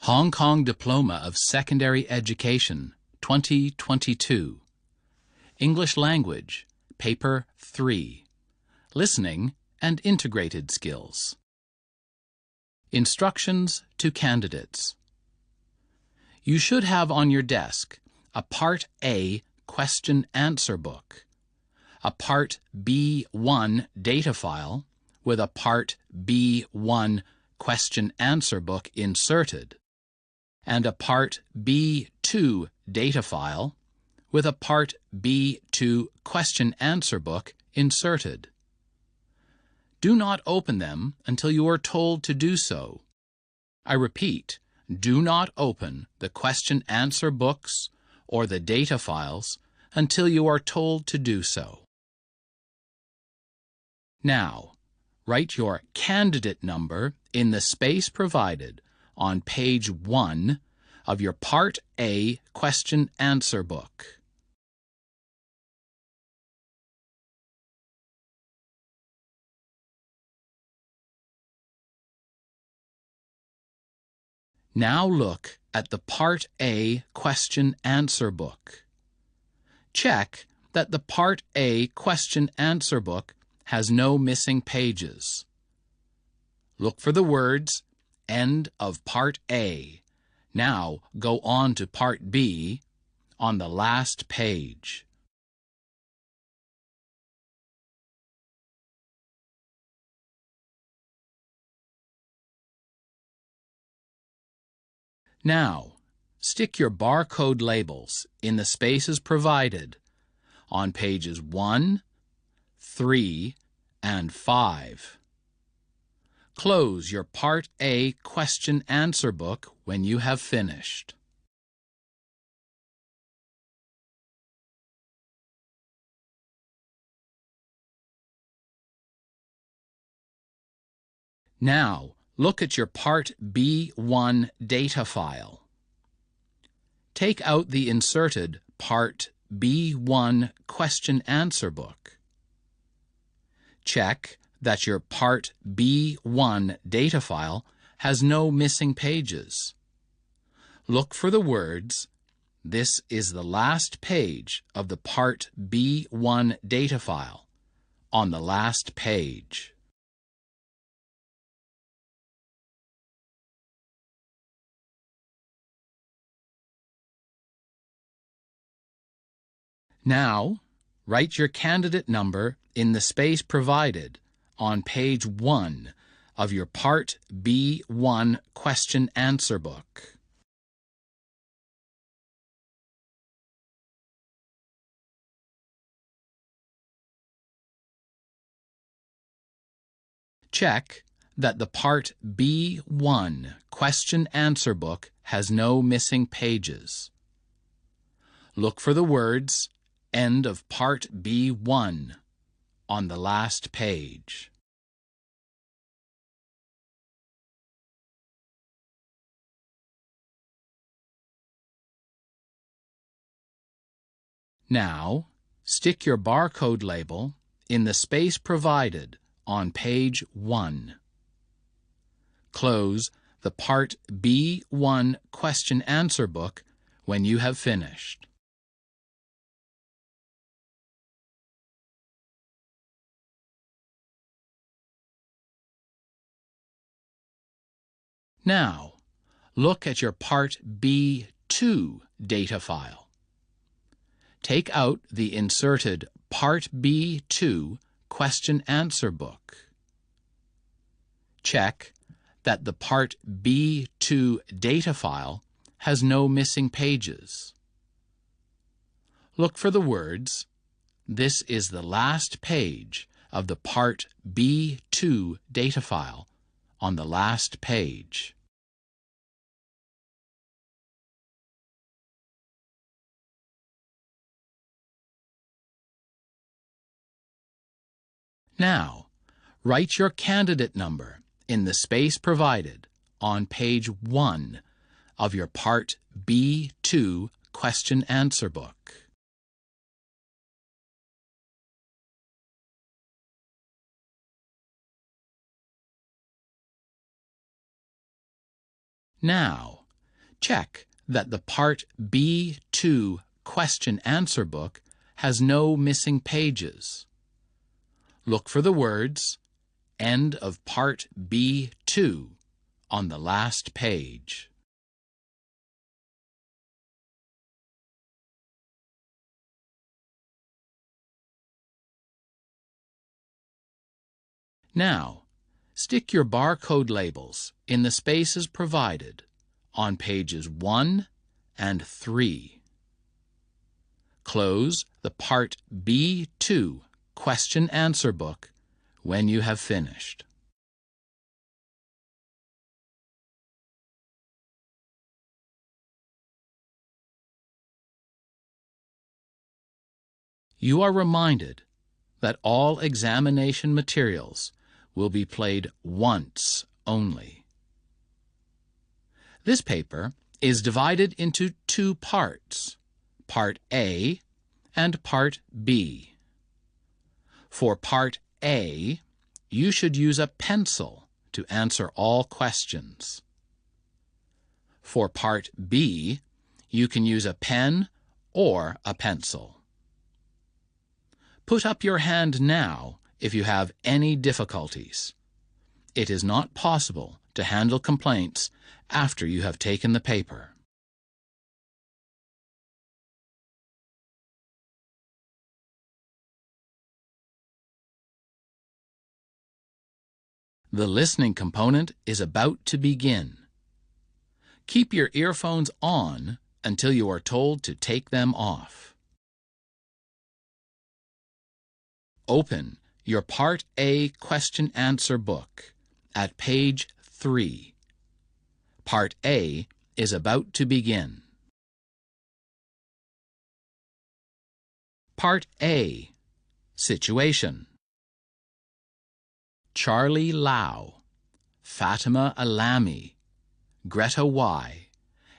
Hong Kong Diploma of Secondary Education, 2022. English Language, Paper 3. Listening and Integrated Skills. Instructions to Candidates. You should have on your desk a Part A question-answer book, a Part B1 data file with a Part B1 question-answer book inserted, and a Part B2 data file with a Part B2 question-answer book inserted. Do not open them until you are told to do so. I repeat, do not open the question-answer books or the data files until you are told to do so. Now, write your candidate number in the space provided on page 1 of your Part A question-answer book. Now look at the Part A question-answer book. Check that the Part A question-answer book has no missing pages. Look for the words, End of Part A. Now go on to Part B on the last page. Now, stick your barcode labels in the spaces provided on pages 1, 3, and 5. Close your Part A question-answer book when you have finished. Now, look at your Part B1 data file. Take out the inserted Part B1 question-answer book. Check that your Part B1 data file has no missing pages. Look for the words, This is the last page of the Part B1 data file on the last page. Now, write your candidate number in the space provided on page 1 of your Part B1 question-answer book. Check that the Part B1 question-answer book has no missing pages. Look for the words, End of Part B1 on the last page. Now, stick your barcode label in the space provided on page 1. Close the Part B1 question-answer book when you have finished. Now, look at your Part B2 data file. Take out the inserted Part B2 question-answer book. Check that the Part B2 data file has no missing pages. Look for the words, This is the last page of the Part B2 data file on the last page. Now, write your candidate number in the space provided on page 1 of your Part B2 question-answer book. Now, Check that the Part B2 question-answer book has no missing pages. Look for the words, "End of Part B2" on the last page. Now, stick your barcode labels in the spaces provided on pages 1 and 3. Close the Part B2 question-answer book when you have finished. You are reminded that all examination materials will be played once only. This paper is divided into two parts, Part A and Part B. For Part A, you should use a pencil to answer all questions. For Part B, you can use a pen or a pencil. Put up your hand now if you have any difficulties. It is not possible to handle complaints after you have taken the paper. The listening component is about to begin. Keep your earphones on until you are told to take them off. Open your Part A question-answer book at page 3. Part A is about to begin. Part A. Situation. Charlie Lau, Fatima Alami, Greta Y,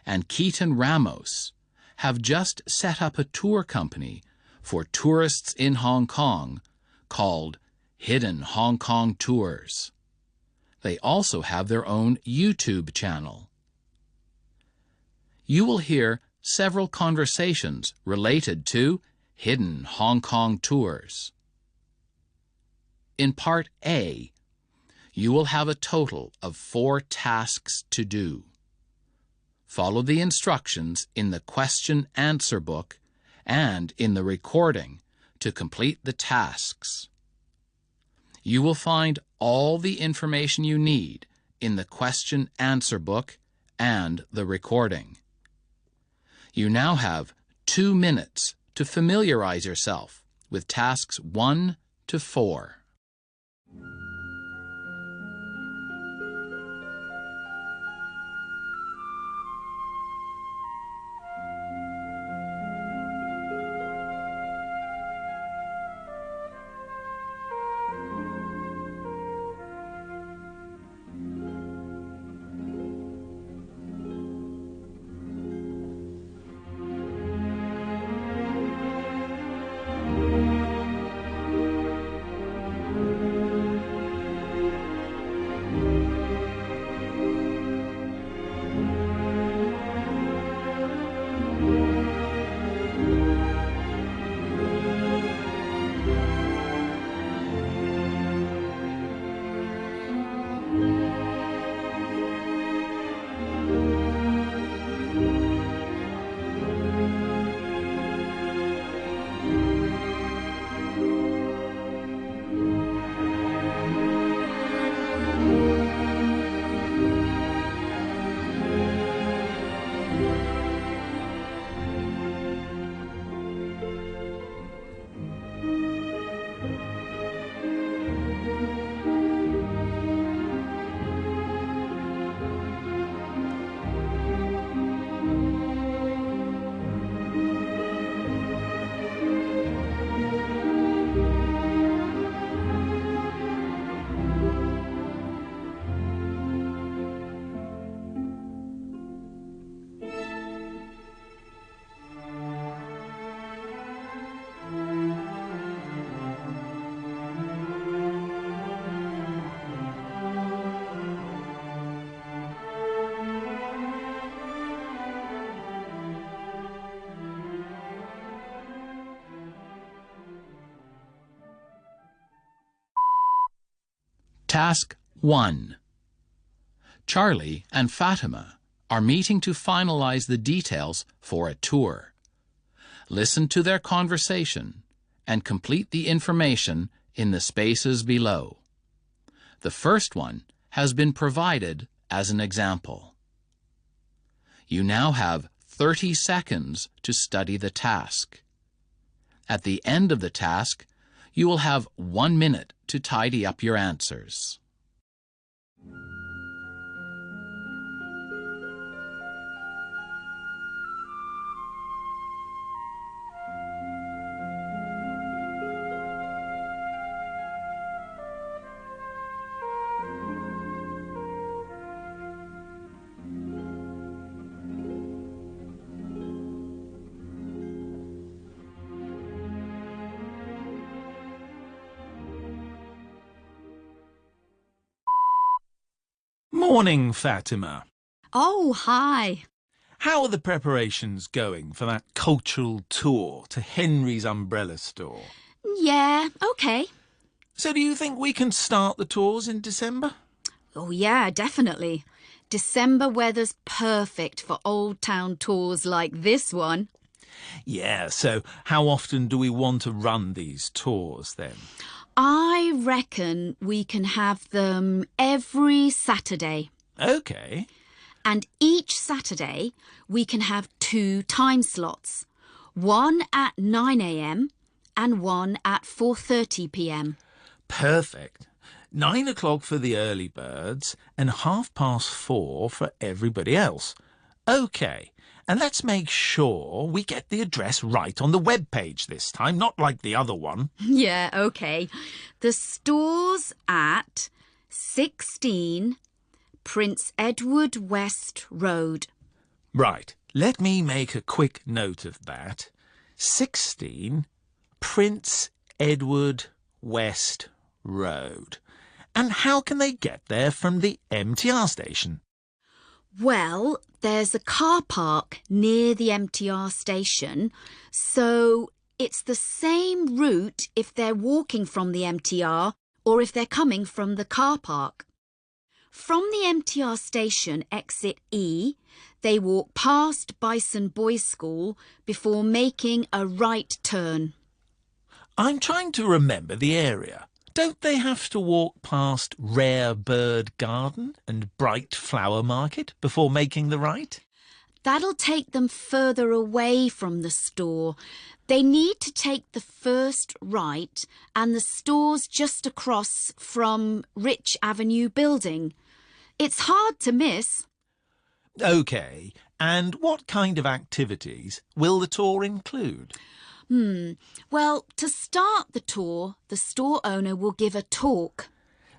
and Keaton Ramos have just set up a tour company for tourists in Hong Kong called Hidden Hong Kong Tours. They also have their own YouTube channel. You will hear several conversations related to Hidden Hong Kong Tours. In Part A, you will have a total of 4 tasks to do. Follow the instructions in the question-answer book and in the recording to complete the tasks. You will find all the information you need in the question-answer book and the recording. You now have 2 minutes to familiarize yourself with tasks 1 to 4. Task 1. Charlie and Fatima are meeting to finalize the details for a tour. Listen to their conversation and complete the information in the spaces below. The first one has been provided as an example. You now have 30 seconds to study the task. At the end of the task, you will have 1 minute to tidy up your answers. Morning, Fatima. Oh, hi. How are the preparations going for that cultural tour to Henry's umbrella store? Yeah, okay. So do you think we can start the tours in December? Oh, yeah, definitely. December weather's perfect for old town tours like this one. Yeah, so how often do we want to run these tours then? I reckon we can have them every Saturday. OK. And each Saturday we can have 2 time slots. One at 9 a.m. and one at 4:30 p.m. Perfect. 9 o'clock for the early birds and 4:30 for everybody else. OK. And let's make sure we get the address right on the web page this time, not like the other one. Yeah, OK. The store's at 16 Prince Edward West Road. Right. Let me make a quick note of that. 16 Prince Edward West Road. And how can they get there from the MTR station? Well, there's a car park near the MTR station, so it's the same route if they're walking from the MTR or if they're coming from the car park. From the MTR station exit E, they walk past Bison Boys School before making a right turn. I'm trying to remember the area. Don't they have to walk past Rare Bird Garden and Bright Flower Market before making the right? That'll take them further away from the store. They need to take the first right and the store's just across from Rich Avenue building. It's hard to miss. OK. And what kind of activities will the tour include? Well, to start the tour, the store owner will give a talk.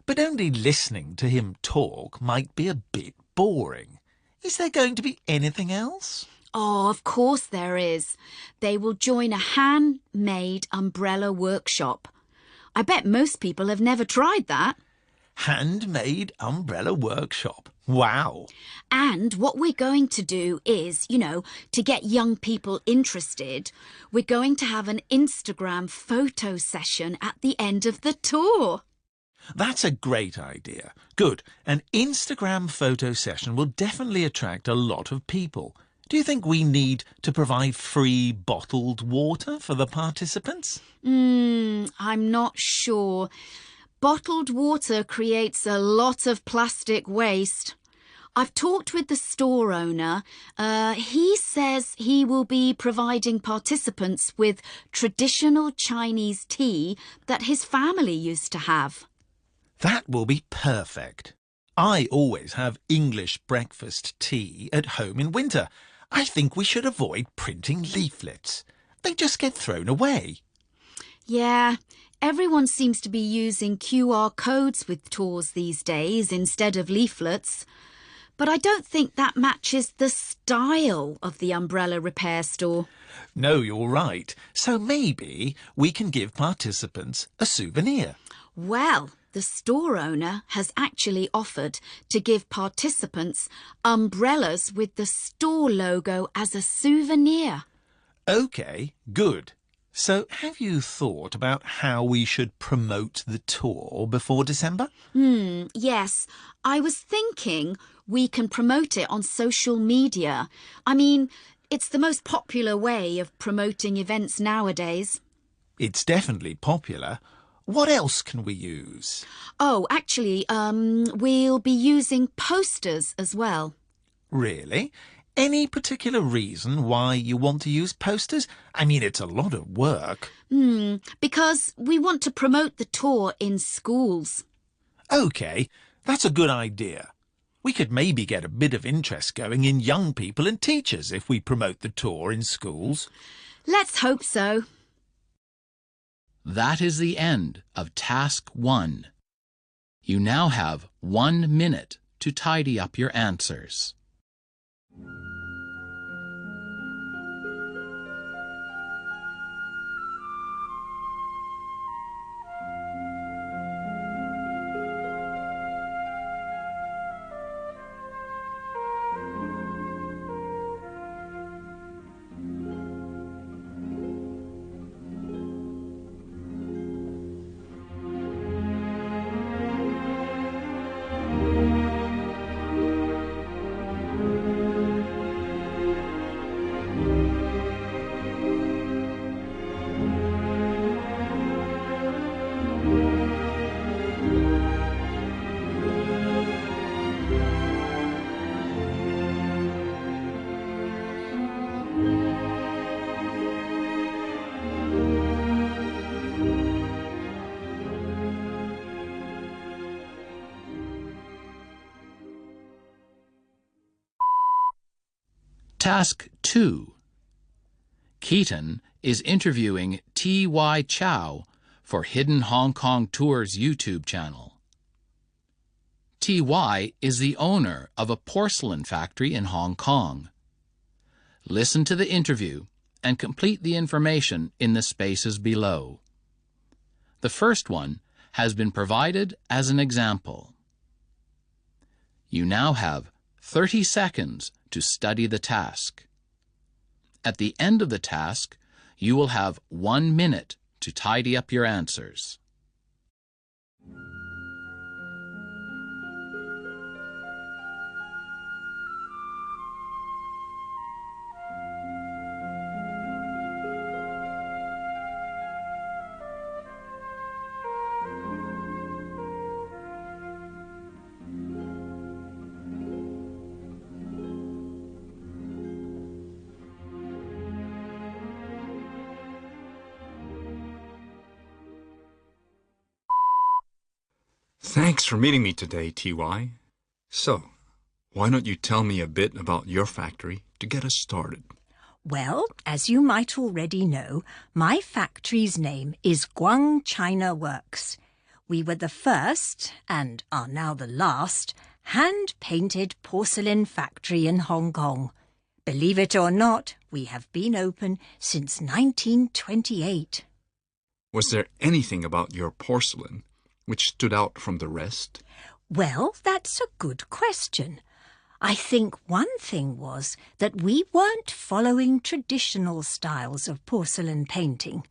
But only listening to him talk might be a bit boring. Is there going to be anything else? Oh, of course there is. They will join a handmade umbrella workshop. I bet most people have never tried that. Handmade umbrella workshop. Wow. And what we're going to do is, to get young people interested, we're going to have an Instagram photo session at the end of the tour. That's a great idea. Good. An Instagram photo session will definitely attract a lot of people. Do you think we need to provide free bottled water for the participants? I'm not sure. Bottled water creates a lot of plastic waste. I've talked with the store owner. He says he will be providing participants with traditional Chinese tea that his family used to have. That will be perfect. I always have English breakfast tea at home in winter. I think we should avoid printing leaflets. They just get thrown away. Yeah, everyone seems to be using QR codes with tours these days instead of leaflets. But I don't think that matches the style of the umbrella repair store. No, you're right. So maybe we can give participants a souvenir. Well, the store owner has actually offered to give participants umbrellas with the store logo as a souvenir. OK, good. So, have you thought about how we should promote the tour before December? Yes. I was thinking we can promote it on social media. I mean, it's the most popular way of promoting events nowadays. It's definitely popular. What else can we use? Oh, actually, we'll be using posters as well. Really? Any particular reason why you want to use posters? I mean, it's a lot of work. Because we want to promote the tour in schools. OK, that's a good idea. We could maybe get a bit of interest going in young people and teachers if we promote the tour in schools. Let's hope so. That is the end of Task 1. You now have 1 minute to tidy up your answers. Task 2. Keaton is interviewing T.Y. Chow for Hidden Hong Kong Tours YouTube channel. T.Y. is the owner of a porcelain factory in Hong Kong. Listen to the interview and complete the information in the spaces below. The first one has been provided as an example. You now have 30 seconds to study the task. At the end of the task, you will have 1 minute to tidy up your answers. Thanks for meeting me today, T.Y. So, why don't you tell me a bit about your factory to get us started? Well, as you might already know, my factory's name is Guang China Works. We were the first, and are now the last, hand-painted porcelain factory in Hong Kong. Believe it or not, we have been open since 1928. Was there anything about your porcelain which stood out from the rest? Well, that's a good question. I think one thing was that we weren't following traditional styles of porcelain painting.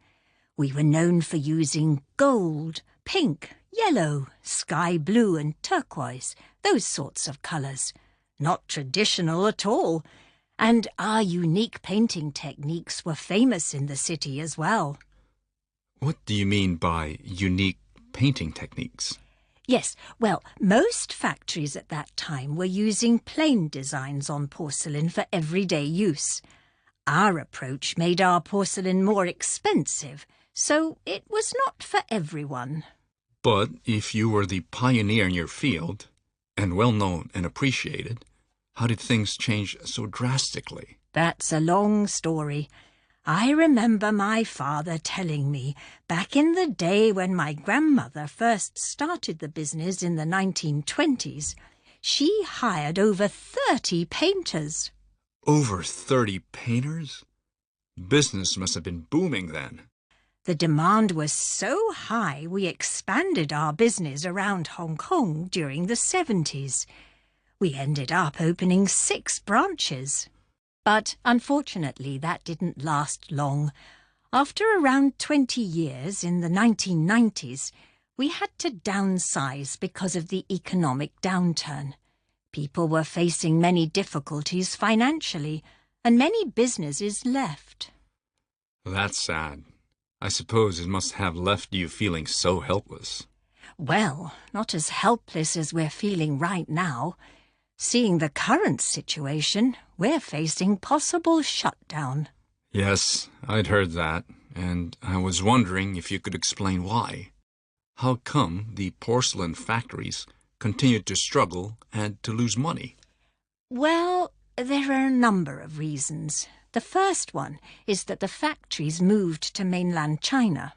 We were known for using gold, pink, yellow, sky blue and turquoise, those sorts of colours. Not traditional at all. And our unique painting techniques were famous in the city as well. What do you mean by unique painting techniques? Yes, well, most factories at that time were using plain designs on porcelain for everyday use. Our approach made our porcelain more expensive, so it was not for everyone. But if you were the pioneer in your field, and well known and appreciated, how did things change so drastically? That's a long story. I remember my father telling me back in the day when my grandmother first started the business in the 1920s, she hired over 30 painters. Over 30 painters? Business must have been booming then. The demand was so high we expanded our business around Hong Kong during the 70s. We ended up opening 6 branches. But unfortunately, that didn't last long. After around 20 years in the 1990s, we had to downsize because of the economic downturn. People were facing many difficulties financially, and many businesses left. That's sad. I suppose it must have left you feeling so helpless. Well, not as helpless as we're feeling right now. Seeing the current situation, we're facing possible shutdown. Yes, I'd heard that, and I was wondering if you could explain why. How come the porcelain factories continued to struggle and to lose money? Well, there are a number of reasons. The first one is that the factories moved to mainland China.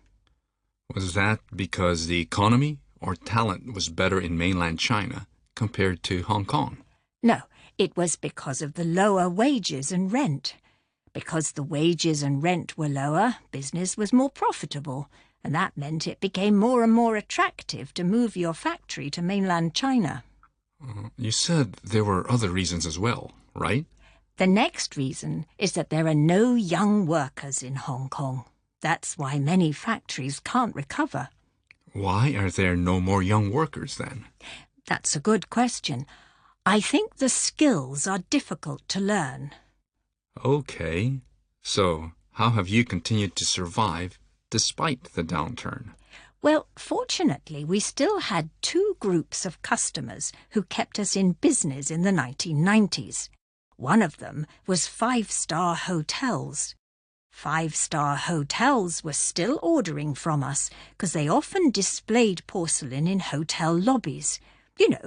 Was that because the economy or talent was better in mainland China compared to Hong Kong? No, it was because of the lower wages and rent. Because the wages and rent were lower, business was more profitable, and that meant it became more and more attractive to move your factory to mainland China. You said there were other reasons as well, right? The next reason is that there are no young workers in Hong Kong. That's why many factories can't recover. Why are there no more young workers then? That's a good question. I think the skills are difficult to learn. Okay, so how have you continued to survive despite the downturn? Well, fortunately, we still had two groups of customers who kept us in business in the 1990s. One of them was five-star hotels. Five-star hotels were still ordering from us because they often displayed porcelain in hotel lobbies,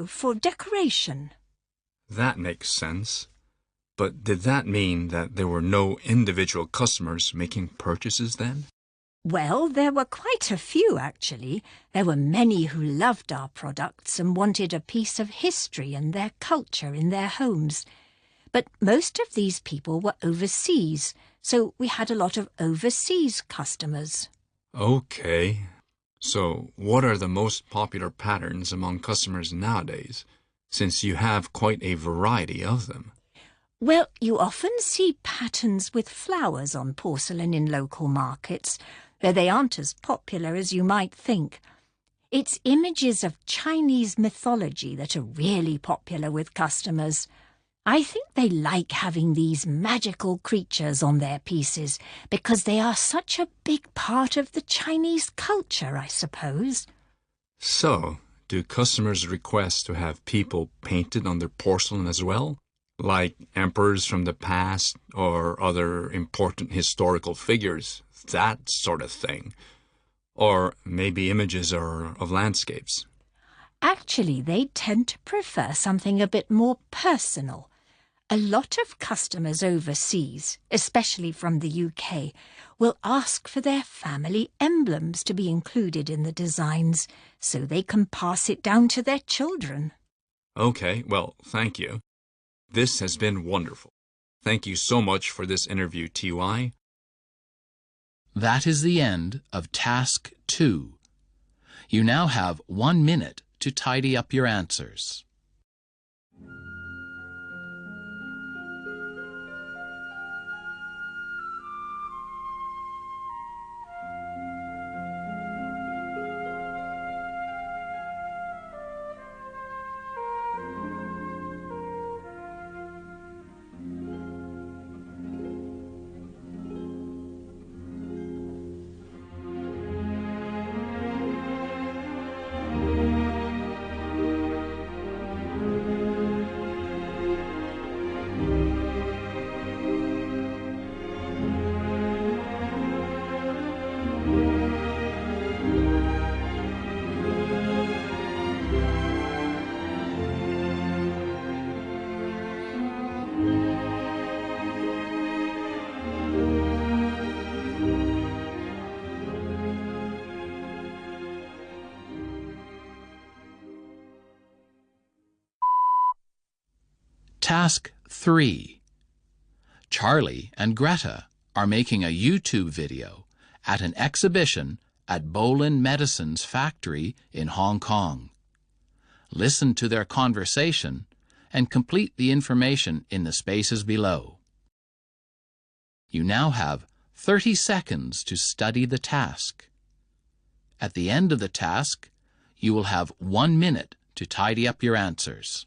for decoration. That makes sense. But did that mean that there were no individual customers making purchases then? Well, there were quite a few, actually. There were many who loved our products and wanted a piece of history and their culture in their homes. But most of these people were overseas, so we had a lot of overseas customers. Okay. So what are the most popular patterns among customers nowadays, since you have quite a variety of them? Well, you often see patterns with flowers on porcelain in local markets, though they aren't as popular as you might think. It's images of Chinese mythology that are really popular with customers. I think they like having these magical creatures on their pieces because they are such a big part of the Chinese culture, I suppose. So, do customers request to have people painted on their porcelain as well? Like emperors from the past or other important historical figures, that sort of thing. Or maybe images of landscapes. Actually, they tend to prefer something a bit more personal. A lot of customers overseas, especially from the UK, will ask for their family emblems to be included in the designs so they can pass it down to their children. Okay, well, thank you. This has been wonderful. Thank you so much for this interview, TY. That is the end of Task 2. You now have 1 minute to tidy up your answers. Task 3. Charlie and Greta are making a YouTube video at an exhibition at Bolin Medicine's factory in Hong Kong. Listen to their conversation and complete the information in the spaces below. You now have 30 seconds to study the task. At the end of the task, you will have 1 minute to tidy up your answers.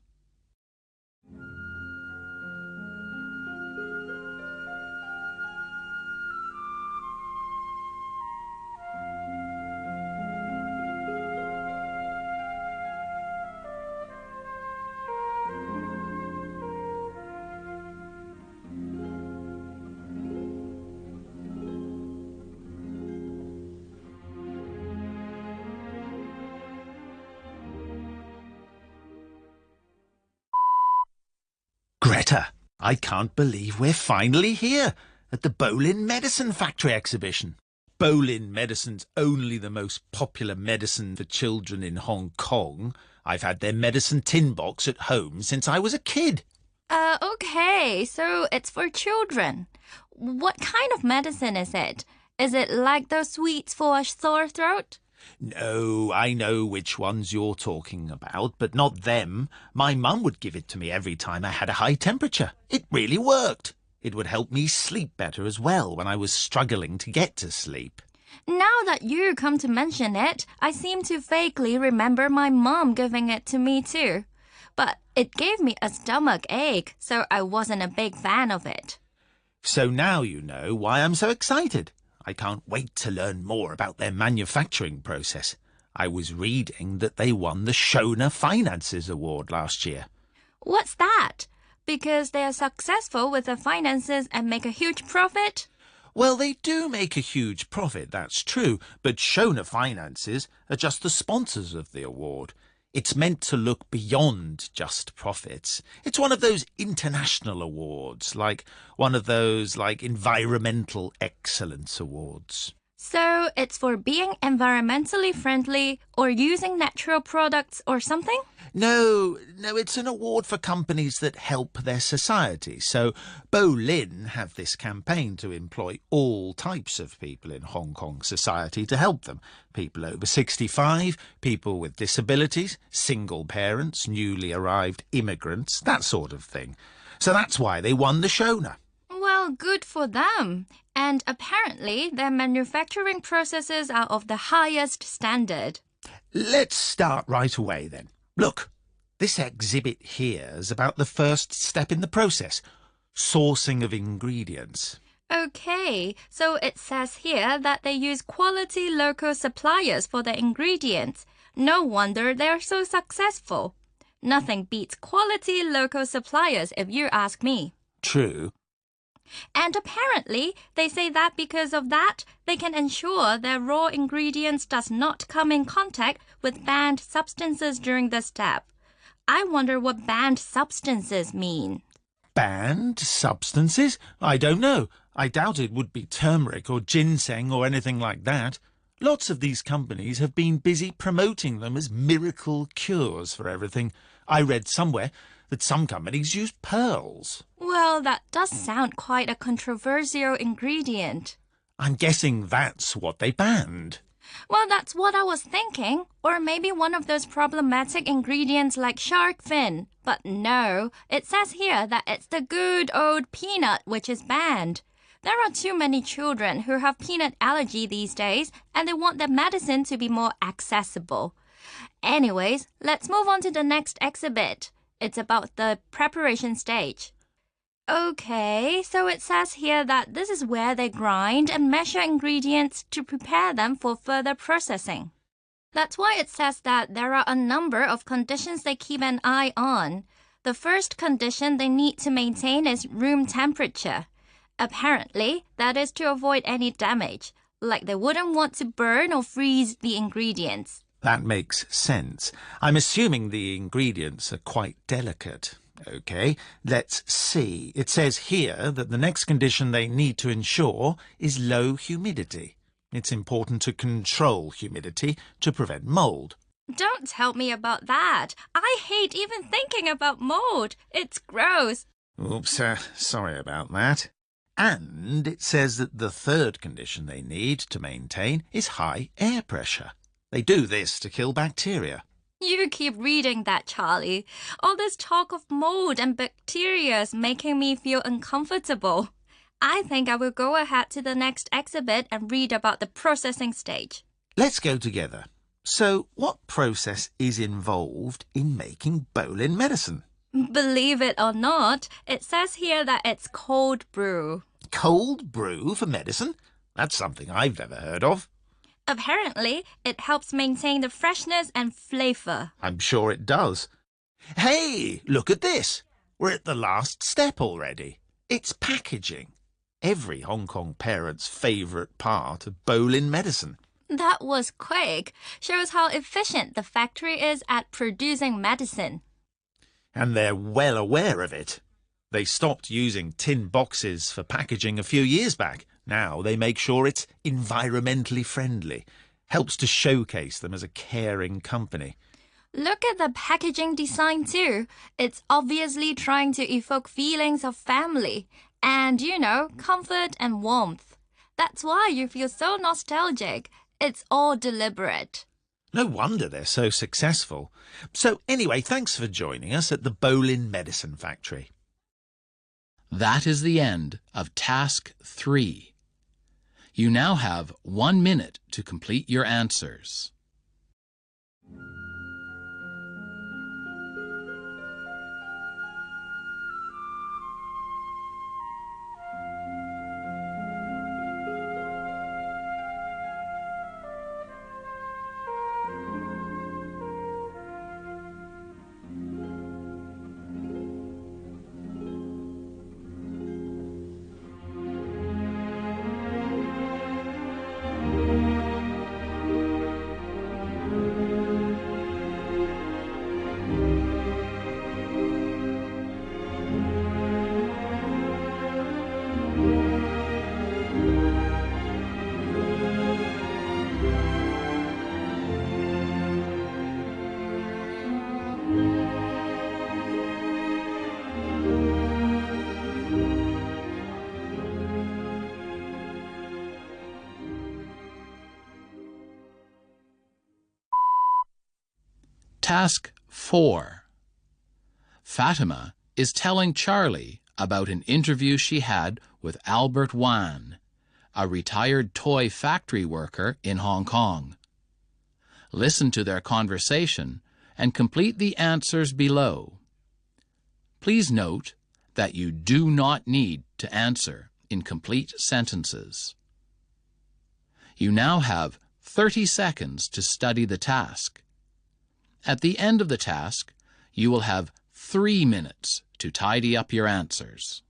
Greta, I can't believe we're finally here at the Bolin Medicine Factory exhibition. Bolin Medicine's only the most popular medicine for children in Hong Kong. I've had their medicine tin box at home since I was a kid. Okay, so it's for children. What kind of medicine is it? Is it like those sweets for a sore throat? No, I know which ones you're talking about, but not them. My mum would give it to me every time I had a high temperature. It really worked. It would help me sleep better as well when I was struggling to get to sleep. Now that you come to mention it, I seem to vaguely remember my mom giving it to me too. But it gave me a stomach ache, so I wasn't a big fan of it. So now you know why I'm so excited. I can't wait to learn more about their manufacturing process. I was reading that they won the Shona Finances Award last year. What's that? Because they are successful with their finances and make a huge profit? Well, they do make a huge profit, that's true, but Shona Finances are just the sponsors of the award. It's meant to look beyond just profits. It's one of those international awards, like one of those environmental excellence awards. So it's for being environmentally friendly or using natural products or something? No, it's an award for companies that help their society. So Bolin have this campaign to employ all types of people in Hong Kong society to help them. People over 65, people with disabilities, single parents, newly arrived immigrants, that sort of thing. So that's why they won the Shona. Well, good for them. And apparently their manufacturing processes are of the highest standard. Let's start right away then. Look, this exhibit here is about the first step in the process, sourcing of ingredients. Okay, so it says here that they use quality local suppliers for their ingredients. No wonder they're so successful. Nothing beats quality local suppliers if you ask me. True. And apparently, they say that because of that, they can ensure their raw ingredients does not come in contact with banned substances during the step. I wonder what banned substances mean. Banned substances? I don't know. I doubt it would be turmeric or ginseng or anything like that. Lots of these companies have been busy promoting them as miracle cures for everything. I read somewhere that some companies use pearls. Well, that does sound quite a controversial ingredient. I'm guessing that's what they banned. Well, that's what I was thinking. Or maybe one of those problematic ingredients like shark fin. But no, it says here that it's the good old peanut which is banned. There are too many children who have peanut allergy these days, and they want their medicine to be more accessible. Anyways, let's move on to the next exhibit. It's about the preparation stage. Okay, so it says here that this is where they grind and measure ingredients to prepare them for further processing. That's why it says that there are a number of conditions they keep an eye on. The first condition they need to maintain is room temperature. Apparently, that is to avoid any damage, like they wouldn't want to burn or freeze the ingredients. That makes sense. I'm assuming the ingredients are quite delicate. OK, let's see. It says here that the next condition they need to ensure is low humidity. It's important to control humidity to prevent mold. Don't tell me about that. I hate even thinking about mold. It's gross. Oops, sorry about that. And it says that the third condition they need to maintain is high air pressure. They do this to kill bacteria. You keep reading that, Charlie. All this talk of mold and bacteria is making me feel uncomfortable. I think I will go ahead to the next exhibit and read about the processing stage. Let's go together. So, what process is involved in making bowling medicine? Believe it or not, it says here that it's cold brew. Cold brew for medicine? That's something I've never heard of. Apparently, it helps maintain the freshness and flavor. I'm sure it does. Hey, look at this. We're at the last step already. It's packaging. Every Hong Kong parent's favourite part of bowling medicine. That was quick. Shows how efficient the factory is at producing medicine. And they're well aware of it. They stopped using tin boxes for packaging a few years back. Now they make sure it's environmentally friendly. Helps to showcase them as a caring company. Look at the packaging design too. It's obviously trying to evoke feelings of family and, comfort and warmth. That's why you feel so nostalgic. It's all deliberate. No wonder they're so successful. So anyway, thanks for joining us at the Bowling Medicine Factory. That is the end of Task 3. You now have 1 minute to complete your answers. Task 4. Fatima is telling Charlie about an interview she had with Albert Wan, a retired toy factory worker in Hong Kong. Listen to their conversation and complete the answers below. Please note that you do not need to answer in complete sentences. You now have 30 seconds to study the task. At the end of the task, you will have 3 minutes to tidy up your answers.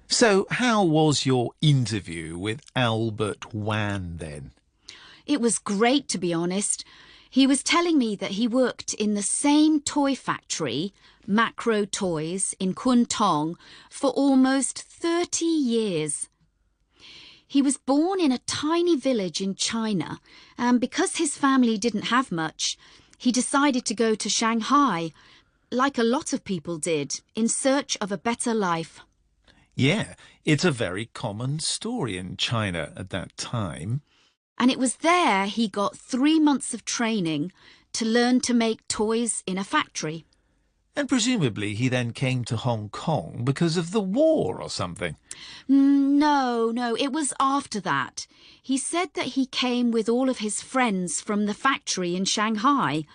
So, how was your interview with Albert Wan then? It was great, to be honest. He was telling me that he worked in the same toy factory, Macro Toys, in Kwun Tong, for almost 30 years. He was born in a tiny village in China, and because his family didn't have much, he decided to go to Shanghai, like a lot of people did, in search of a better life. Yeah, it's a very common story in China at that time. And it was there he got 3 months of training to learn to make toys in a factory. And presumably he then came to Hong Kong because of the war or something. No, it was after that. He said that he came with all of his friends from the factory in Shanghai.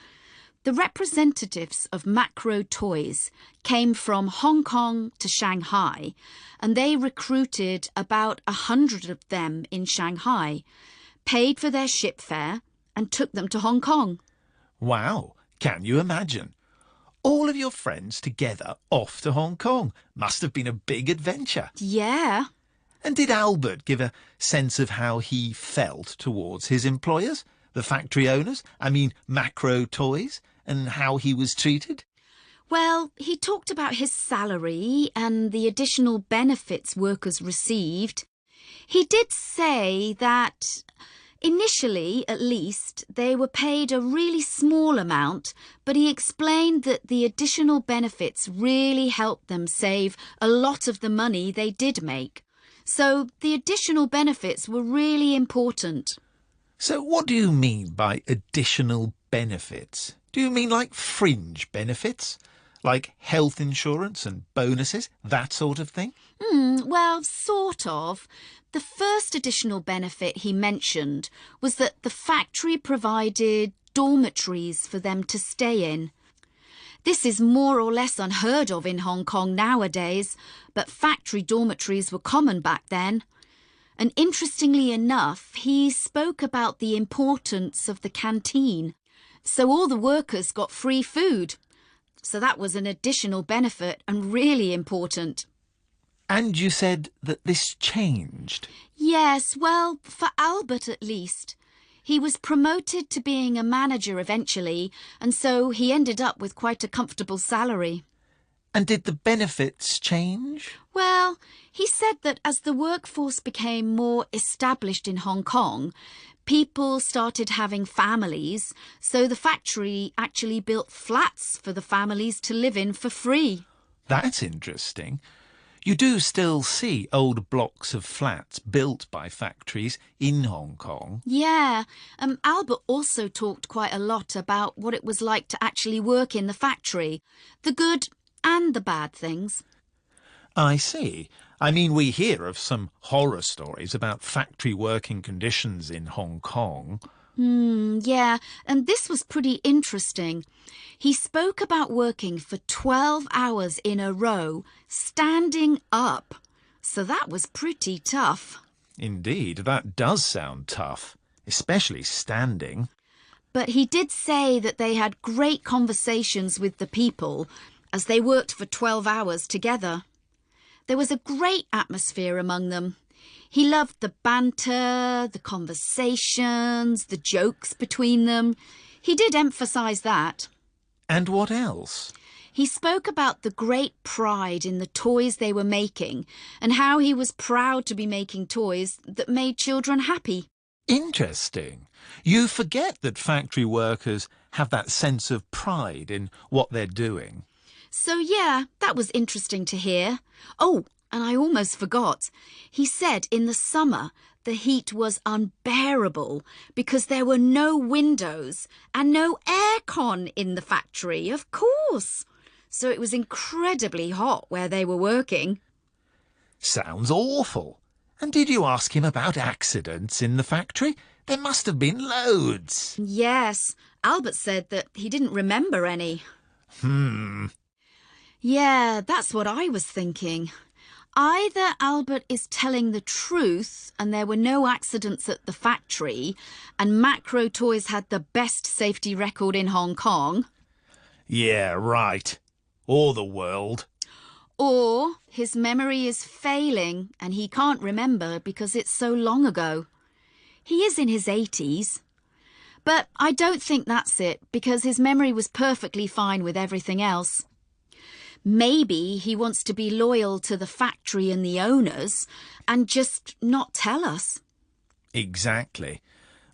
The representatives of Macro Toys came from Hong Kong to Shanghai, and they recruited about 100 of them in Shanghai, paid for their ship fare, and took them to Hong Kong. Wow, can you imagine? All of your friends together off to Hong Kong. Must have been a big adventure. Yeah. And did Albert give a sense of how he felt towards his employers, the factory owners, Macro Toys, and how he was treated? Well, he talked about his salary and the additional benefits workers received. He did say that, initially at least, they were paid a really small amount, but he explained that the additional benefits really helped them save a lot of the money they did make. So the additional benefits were really important. So what do you mean by additional benefits? Do you mean like fringe benefits? Like health insurance and bonuses, that sort of thing? Well, sort of. The first additional benefit he mentioned was that the factory provided dormitories for them to stay in. This is more or less unheard of in Hong Kong nowadays, but factory dormitories were common back then. And interestingly enough, he spoke about the importance of the canteen. So all the workers got free food. So that was an additional benefit and really important. And you said that this changed? Yes, well, for Albert at least. He was promoted to being a manager eventually, and so he ended up with quite a comfortable salary. And did the benefits change? Well, he said that as the workforce became more established in Hong Kong, people started having families, so the factory actually built flats for the families to live in for free. That's interesting. You do still see old blocks of flats built by factories in Hong Kong. Yeah, Albert also talked quite a lot about what it was like to actually work in the factory, the good and the bad things. I see. I mean, we hear of some horror stories about factory working conditions in Hong Kong. Yeah, and this was pretty interesting. He spoke about working for 12 hours in a row, standing up. So that was pretty tough. Indeed, that does sound tough, especially standing. But he did say that they had great conversations with the people as they worked for 12 hours together. There was a great atmosphere among them. He loved the banter, the conversations, the jokes between them. He did emphasise that. And what else? He spoke about the great pride in the toys they were making and how he was proud to be making toys that made children happy. Interesting. You forget that factory workers have that sense of pride in what they're doing. So yeah, that was interesting to hear. Oh, and I almost forgot. He said in the summer the heat was unbearable because there were no windows and no aircon in the factory, of course. So it was incredibly hot where they were working. Sounds awful. And did you ask him about accidents in the factory? There must have been loads. Yes, Albert said that he didn't remember any. Yeah, that's what I was thinking. Either Albert is telling the truth and there were no accidents at the factory and Macro Toys had the best safety record in Hong Kong. Yeah, right. Or the world. Or his memory is failing and he can't remember because it's so long ago. He is in his 80s. But I don't think that's it because his memory was perfectly fine with everything else. Maybe he wants to be loyal to the factory and the owners and just not tell us. Exactly.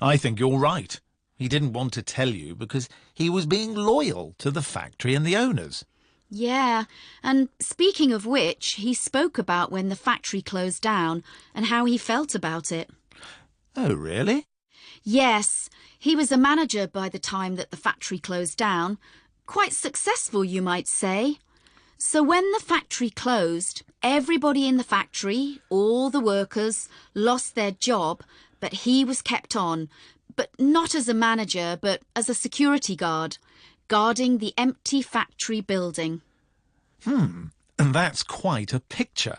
I think you're right. He didn't want to tell you because he was being loyal to the factory and the owners. Yeah, and speaking of which, he spoke about when the factory closed down and how he felt about it. Oh, really? Yes, he was a manager by the time that the factory closed down. Quite successful, you might say. So when the factory closed, everybody in the factory, all the workers, lost their job, but he was kept on, but not as a manager, but as a security guard, guarding the empty factory building. And that's quite a picture.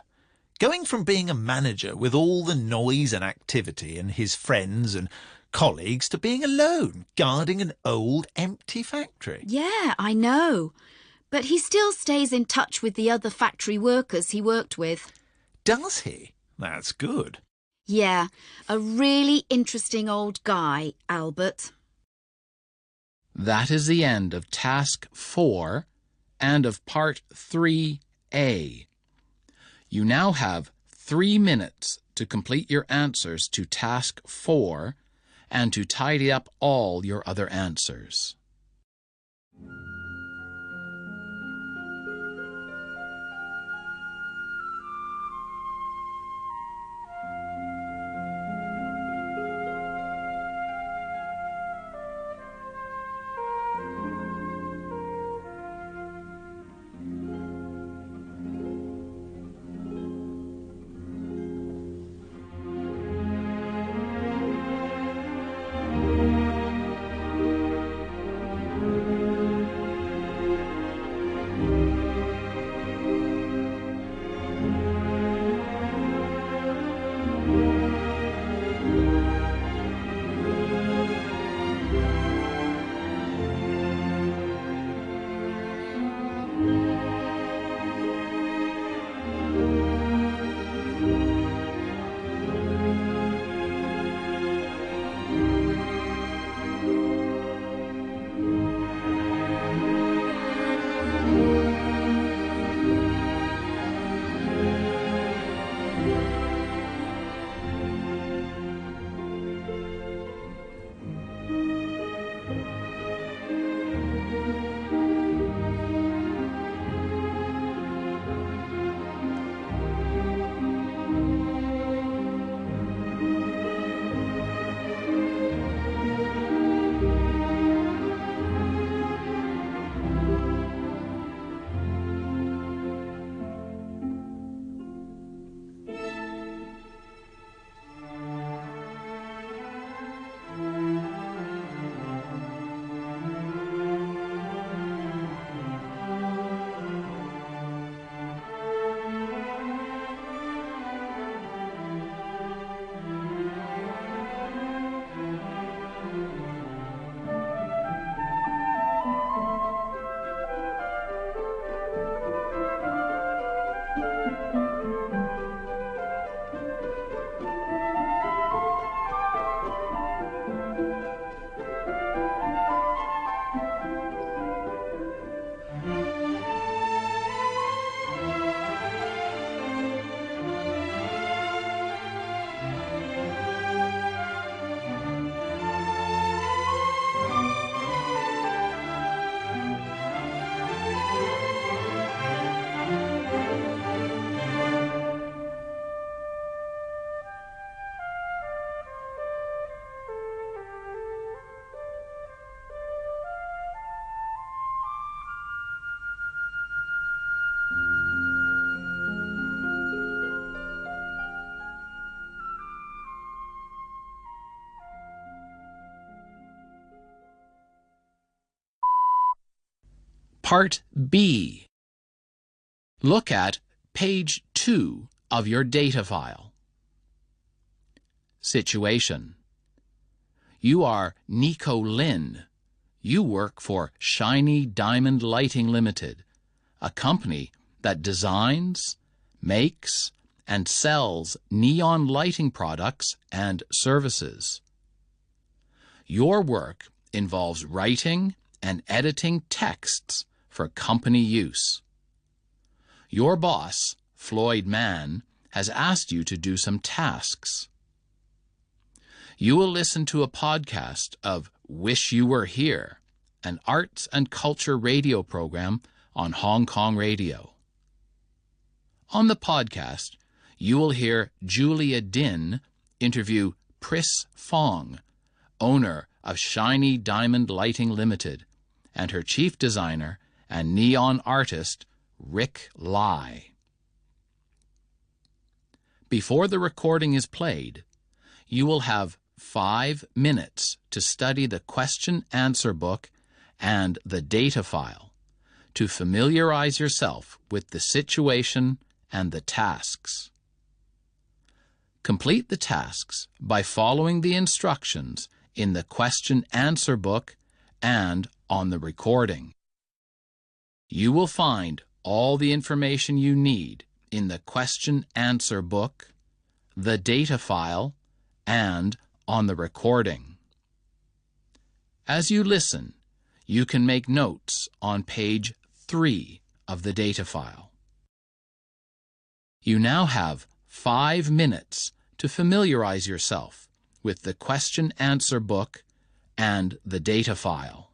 Going from being a manager with all the noise and activity and his friends and colleagues to being alone, guarding an old empty factory. Yeah, I know. But he still stays in touch with the other factory workers he worked with. Does he? That's good. Yeah, a really interesting old guy, Albert. That is the end of Task 4, and of Part 3A. You now have 3 minutes to complete your answers to Task 4 and to tidy up all your other answers. Part B. Look at page 2 of your data file. Situation. You are Nico Lin. You work for Shiny Diamond Lighting Limited, a company that designs, makes, and sells neon lighting products and services. Your work involves writing and editing texts for company use. Your boss, Floyd Mann, has asked you to do some tasks. You will listen to a podcast of Wish You Were Here, an arts and culture radio program on Hong Kong radio. On the podcast, you will hear Julia Din interview Pris Fong, owner of Shiny Diamond Lighting Limited, and her chief designer and neon artist, Rick Lai. Before the recording is played, you will have 5 minutes to study the question-answer book and the data file to familiarize yourself with the situation and the tasks. Complete the tasks by following the instructions in the question-answer book and on the recording. You will find all the information you need in the question-answer book, the data file, and on the recording. As you listen, you can make notes on page 3 of the data file. You now have 5 minutes to familiarize yourself with the question-answer book and the data file.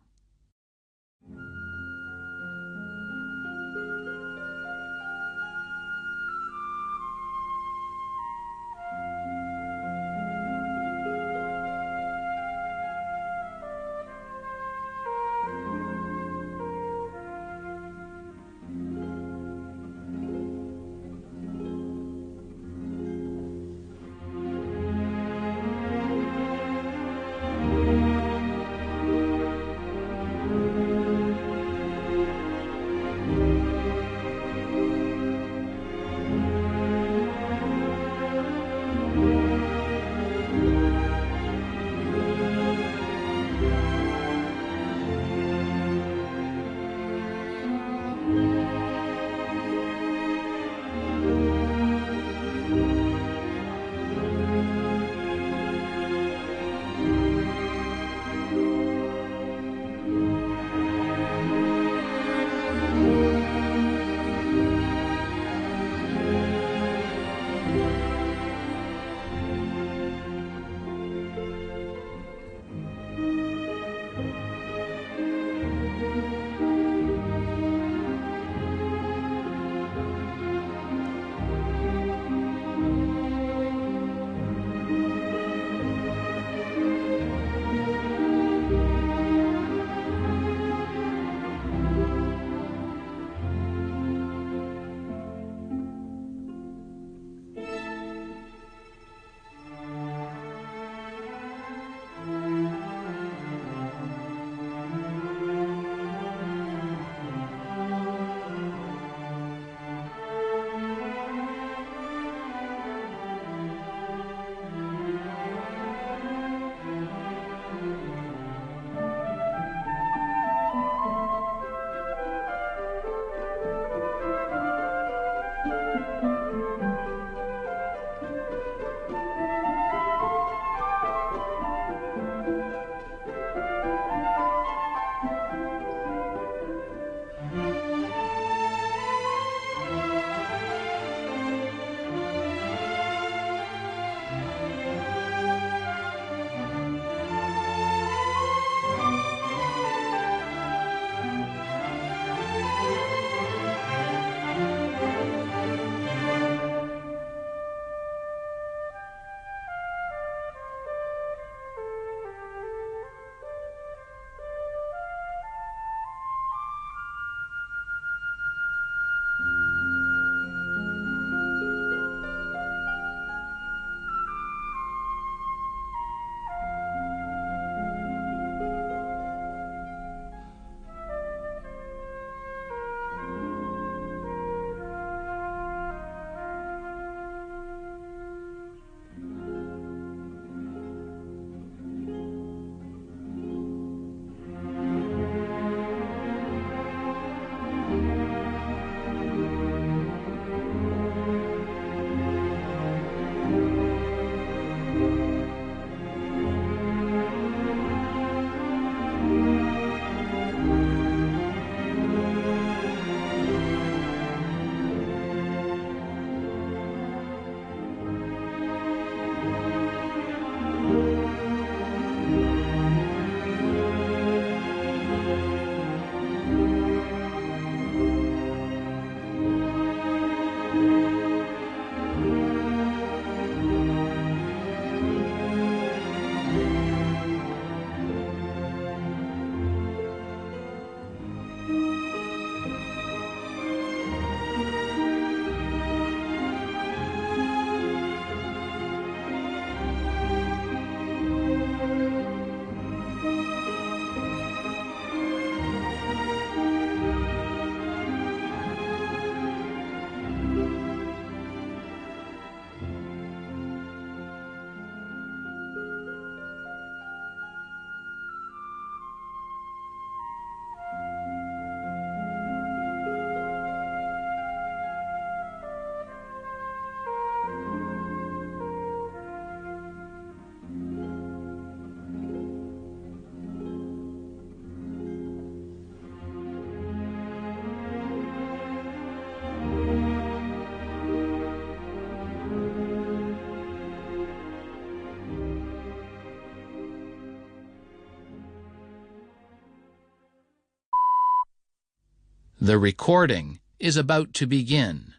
The recording is about to begin.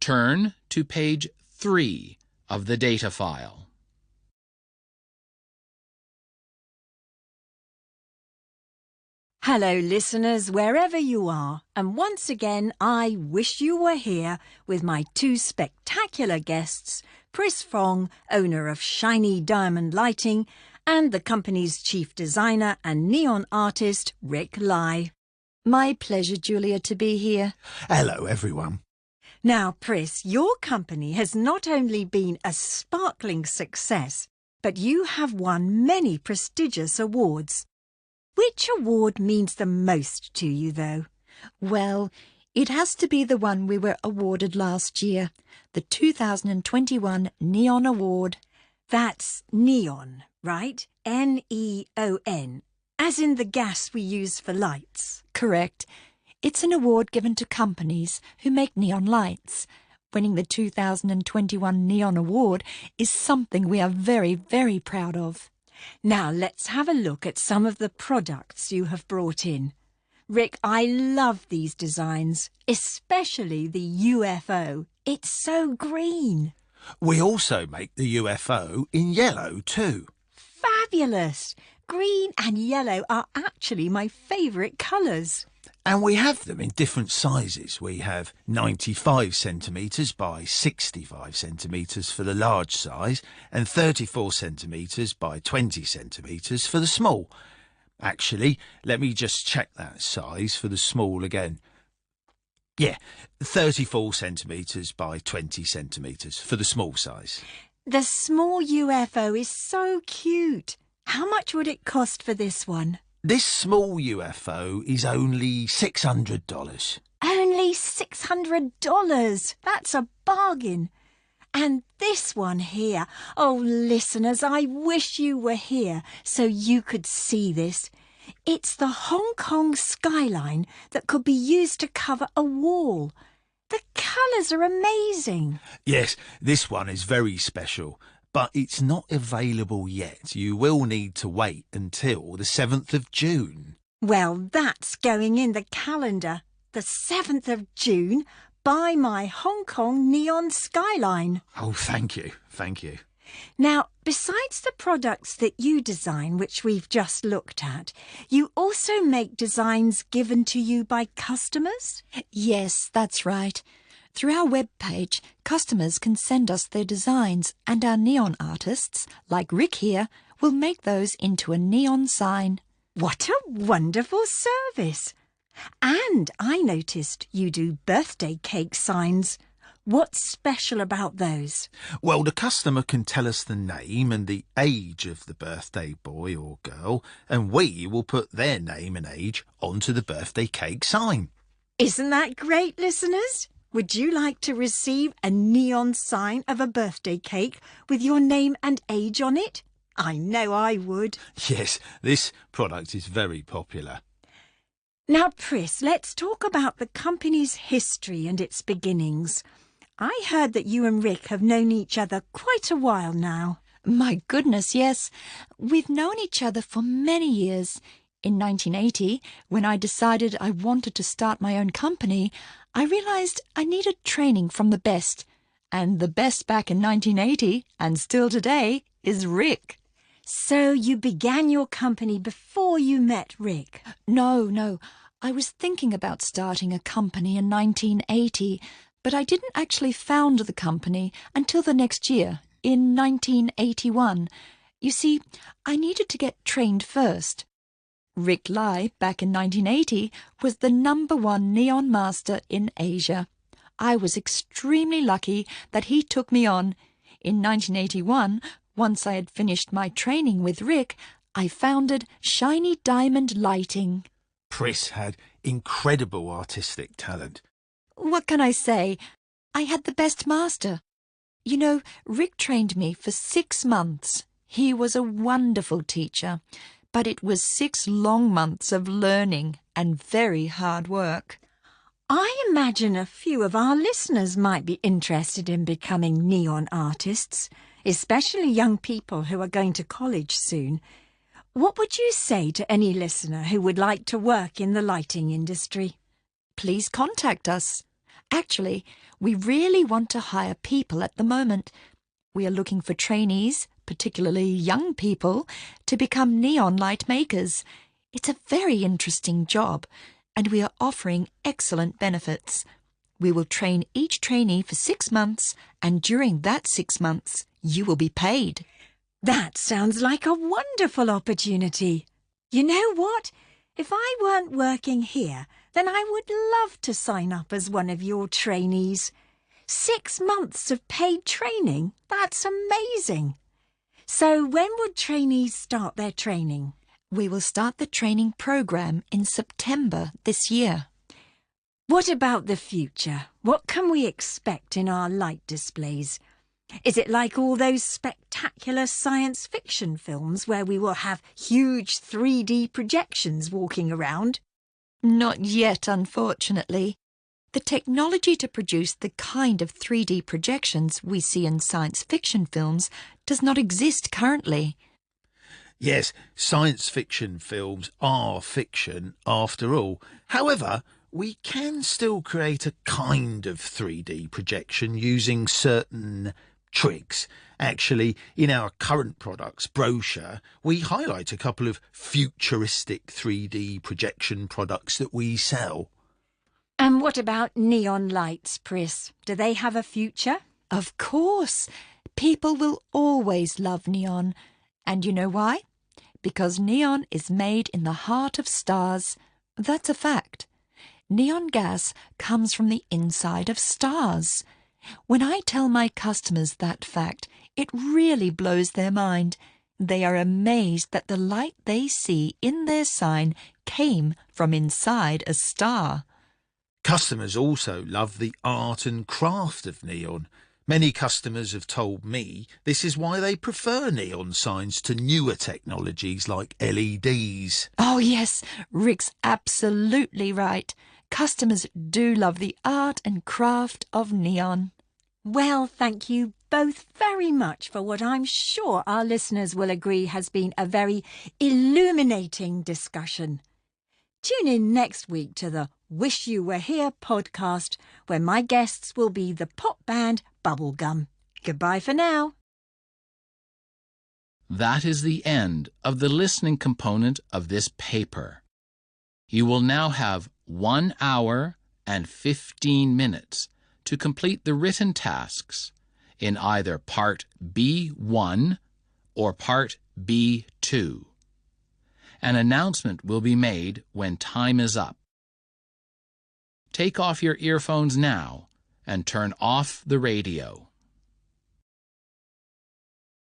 Turn to page 3 of the data file. Hello, listeners, wherever you are, and once again I wish you were here with my two spectacular guests, Pris Fong, owner of Shiny Diamond Lighting, and the company's chief designer and neon artist, Rick Lai. My pleasure, Julia, to be here. Hello, everyone. Now, Pris, your company has not only been a sparkling success, but you have won many prestigious awards. Which award means the most to you, though? Well, it has to be the one we were awarded last year, the 2021 Neon Award. That's neon, right? N-E-O-N, as in the gas we use for lights. Correct. It's an award given to companies who make neon lights. Winning the 2021 Neon Award is something we are very, very proud of. Now let's have a look at some of the products you have brought in. Rick, I love these designs, especially the UFO. It's so green. We also make the UFO in yellow too. Fabulous! Green and yellow are actually my favourite colours. And we have them in different sizes. We have 95 centimetres by 65 centimetres for the large size and 34 centimetres by 20 centimetres for the small. Actually, let me just check that size for the small again. Yeah, 34 centimetres by 20 centimetres for the small size. The small UFO is so cute. How much would it cost for this one? This small UFO is only $600. Only $600. That's a bargain. And this one here. Oh, listeners, I wish you were here so you could see this. It's the Hong Kong skyline that could be used to cover a wall. The colours are amazing. Yes, this one is very special. But it's not available yet. You will need to wait until the 7th of June. Well, that's going in the calendar. The 7th of June, buy my Hong Kong neon skyline. Oh, thank you. Thank you. Now, besides the products that you design, which we've just looked at, you also make designs given to you by customers? Yes, that's right. Through our webpage, customers can send us their designs and our neon artists, like Rick here, will make those into a neon sign. What a wonderful service! And I noticed you do birthday cake signs. What's special about those? Well, the customer can tell us the name and the age of the birthday boy or girl, and we will put their name and age onto the birthday cake sign. Isn't that great, listeners? Would you like to receive a neon sign of a birthday cake with your name and age on it? I know I would. Yes, this product is very popular. Now, Pris, let's talk about the company's history and its beginnings. I heard that you and Rick have known each other quite a while now. My goodness, yes. We've known each other for many years. In 1980, when I decided I wanted to start my own company, I realised I needed training from the best. And the best back in 1980, and still today, is Rick. So you began your company before you met Rick? No. I was thinking about starting a company in 1980, but I didn't actually found the company until the next year, in 1981. You see, I needed to get trained first. Rick Lai, back in 1980, was the #1 neon master in Asia. I was extremely lucky that he took me on. In 1981, once I had finished my training with Rick, I founded Shiny Diamond Lighting. Pris had incredible artistic talent. What can I say? I had the best master. You know, Rick trained me for 6 months. He was a wonderful teacher. But it was 6 long months of learning and very hard work. I imagine a few of our listeners might be interested in becoming neon artists, especially young people who are going to college soon. What would you say to any listener who would like to work in the lighting industry? please contact us. Actually, we really want to hire people at the moment. We are looking for trainees, particularly young people, to become neon light makers. It's a very interesting job, and we are offering excellent benefits. We will train each trainee for 6 months, and during that 6 months, you will be paid. That sounds like a wonderful opportunity. You know what? If I weren't working here, then I would love to sign up as one of your trainees. 6 months of paid training? That's amazing. So when would trainees start their training? We will start the training program in September this year. What about the future? What can we expect in our light displays? Is it like all those spectacular science fiction films where we will have huge 3D projections walking around? Not yet, unfortunately. The technology to produce the kind of 3D projections we see in science fiction films does not exist currently. Yes, science fiction films are fiction after all. However, we can still create a kind of 3D projection using certain tricks. Actually, in our current products brochure, we highlight a couple of futuristic 3D projection products that we sell. And what about neon lights, Pris? Do they have a future? Of course. People will always love neon. And you know why? Because neon is made in the heart of stars. That's a fact. Neon gas comes from the inside of stars. When I tell my customers that fact, it really blows their mind. They are amazed that the light they see in their sign came from inside a star. Customers also love the art and craft of neon. Many customers have told me this is why they prefer neon signs to newer technologies like LEDs. Oh yes, Rick's absolutely right. Customers do love the art and craft of neon. Well, thank you both very much for what I'm sure our listeners will agree has been a very illuminating discussion. Tune in next week to the Wish You Were Here podcast, where my guests will be the pop band Bubblegum. Goodbye for now. That is the end of the listening component of this paper. You will now have 1 hour and 15 minutes to complete the written tasks in either Part B1 or Part B2. An announcement will be made when time is up. Take off your earphones now and turn off the radio.